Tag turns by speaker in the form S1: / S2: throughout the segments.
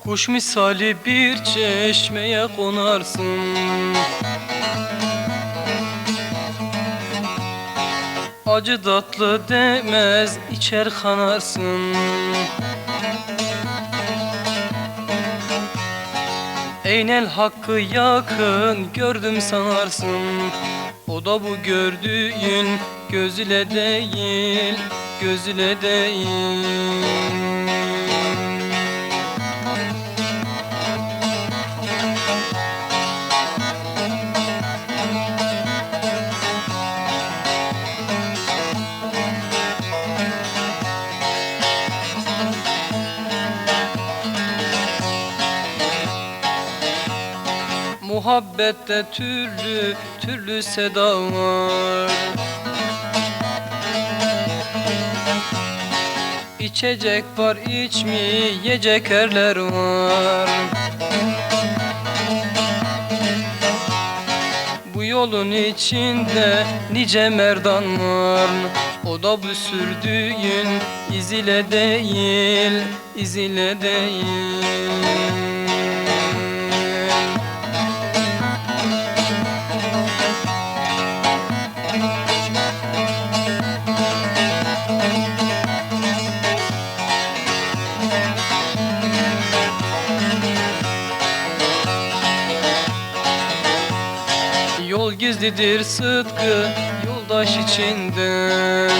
S1: Kuş misali bir çeşmeye konarsın, acı tatlı demez içer kanarsın. Eynel hakkı yakın gördüm sanarsın, o da bu gördüğün göz ile değil, göz ile değil. Muhabbette türlü türlü seda var, İçecek var, içmeyecek erler var. Bu yolun içinde nice merdan var, o da bu sürdüğün iz ile değil, iz ile değil. Yol gizlidir sıdkı yoldaş içinden,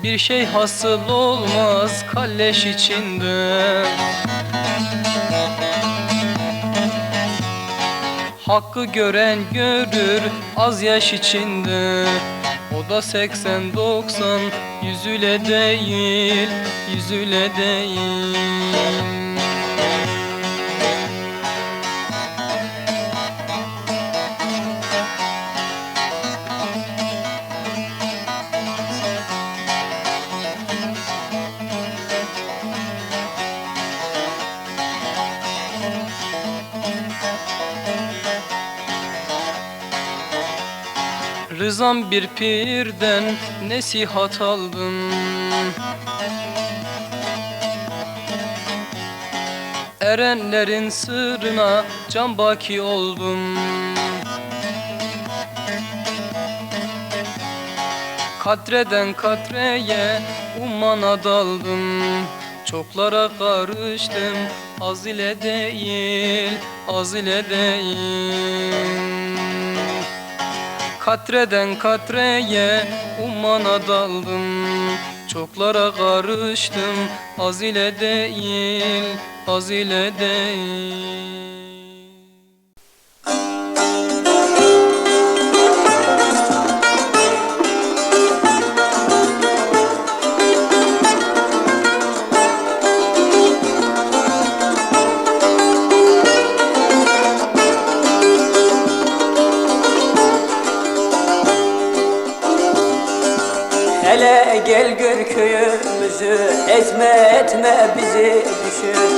S1: bir şey hasıl olmaz kalleş içinden. Hakkı gören görür az yaş içinde, o da 80-90 yüzüyle değil, yüzüyle değil. Rızam bir pirden nesihat aldım, erenlerin sırrına can baki oldum. Katreden katreye ummana daldım, çoklara karıştım az ile değil, az ile değil. Katreden katreye ummana daldım, çoklara karıştım az ile değil, az ile değil.
S2: Hele gel gör köyümüzü, etme bizi düşün.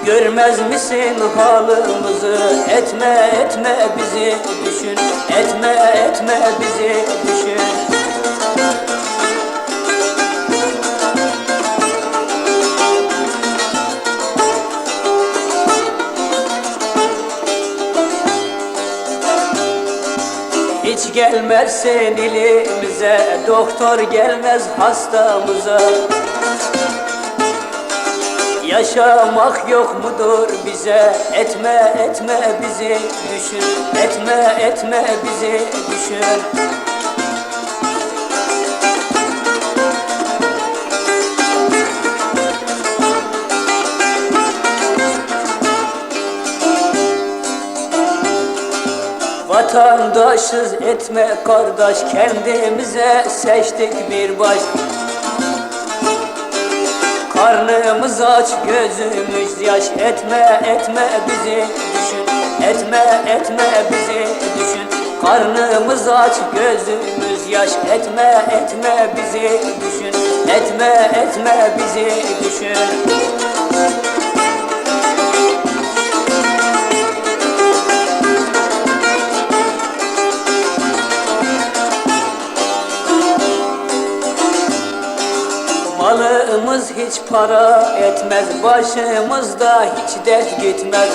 S2: Görmez misin halımızı, etme bizi düşün. Etme bizi düşün. Hiç gelmezsen ilimize, doktor gelmez hastamıza. Yaşamak yok mudur bize, etme bizi düşün. Etme bizi düşün. Vatandaşız etme kardeş, kendimize seçtik bir baş. Karnımız aç, gözümüz yaş, etme bizi düşün. Etme bizi düşün. Karnımız aç, gözümüz yaş, etme bizi düşün. Etme bizi düşün. Canımız hiç para etmez, başımızda hiç dert gitmez.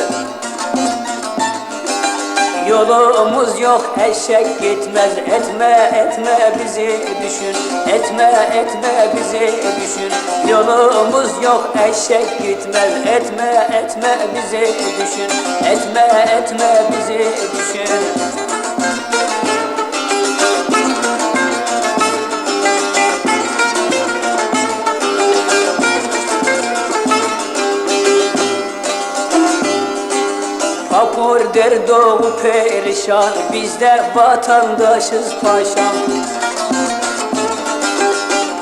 S2: Yolumuz yok, eşek gitmez. Etme etme bizi düşün, etme etme bizi düşün. Yolumuz yok, eşek gitmez. Etme etme bizi düşün, etme etme bizi düşün. Vapur der doğu perişan, biz de vatandaşız paşam.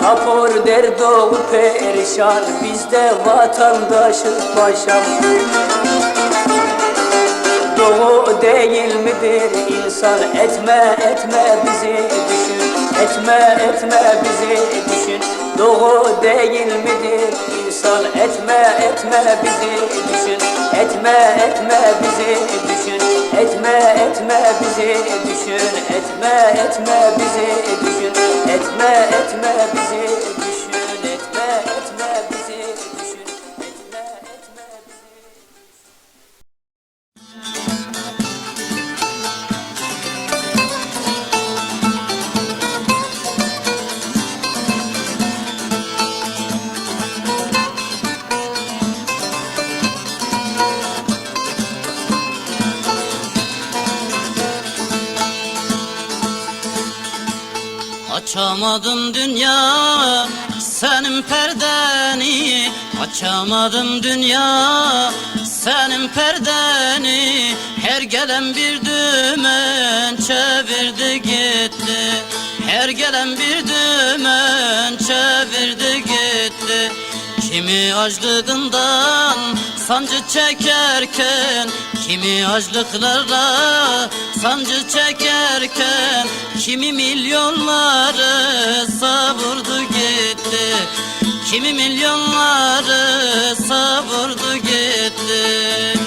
S2: Vapur der doğu perişan, biz de vatandaşız paşam. Doğu değil midir insan? Etme etme bizi düşün, etme etme bizi düşün. Doğu değil midir insan? Etme etme bizi düşün, etme etme bizi düşün, etme etme bizi düşün, etme etme bizi düşün, etme etme bizi düşün, etme etme bizi düşün, etme etme bizi.
S3: Açamadım dünya senin perdeni, açamadım dünya senin perdeni. Her gelen bir dümen çevirdi gitti, her gelen bir dümen çevirdi gitti. Kimi açlığından sancı çekerken, kimi açlıklarla sancı çekerken, kimi milyonları savurdu gitti, kimi milyonları savurdu gitti.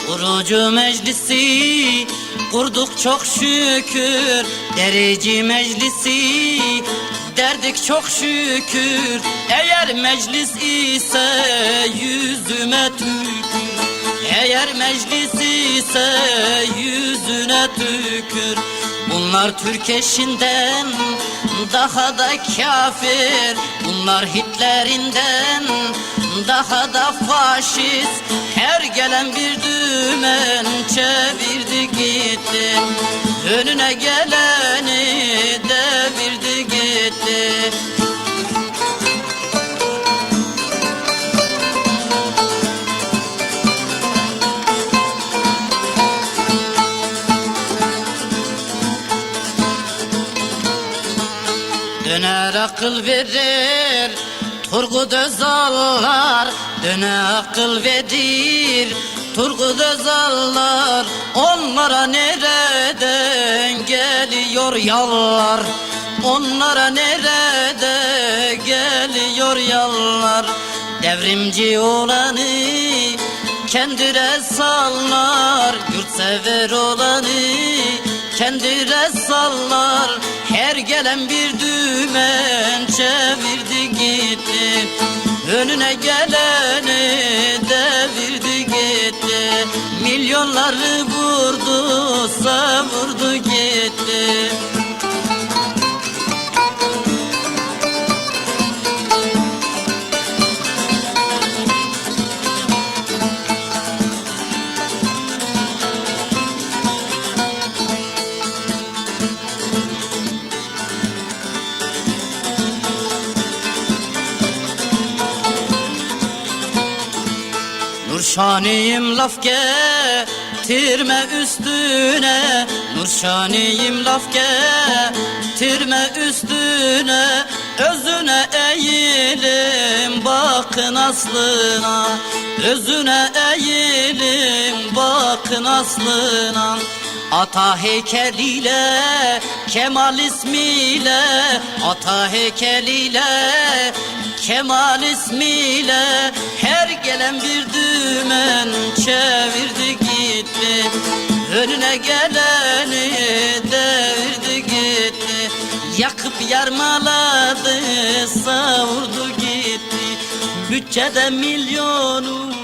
S3: Kurucu meclisi kurduk çok şükür, derici meclisi derdik çok şükür. Eğer meclis ise yüzüme tükür, eğer meclis ise yüzüne tükür. Bunlar Türk eşinden daha da kafir, bunlar Hitler'inden daha da faşist. Her gelen bir dümen çevirdi gitti, önüne geleni devirdi gitti. Döner akıl verir Turgut Özallar, döne akıl verir Turgut Özallar. Onlara nereden geliyor yallar, onlara nerede geliyor yallar. Devrimci olanı kendine sallar, yurtsever olanı kendine sallar. Her gelen bir dümen çevirdi gitti, önüne geleni devirdi gitti. Milyonları vurdu, savurdu gitti. Nurşaniyim laf getirme üstüne, Nurşaniyim laf getirme üstüne. Özüne eğilim bakın aslına, özüne eğilim bakın aslına. Ata heykeliyle, Kemal ismiyle, ata heykeliyle, Kemal ismiyle, her gelen bir dümen çevirdi gitti. Önüne geleni devirdi gitti. Yakıp yarmaladı, savurdu gitti. Bütçede milyonu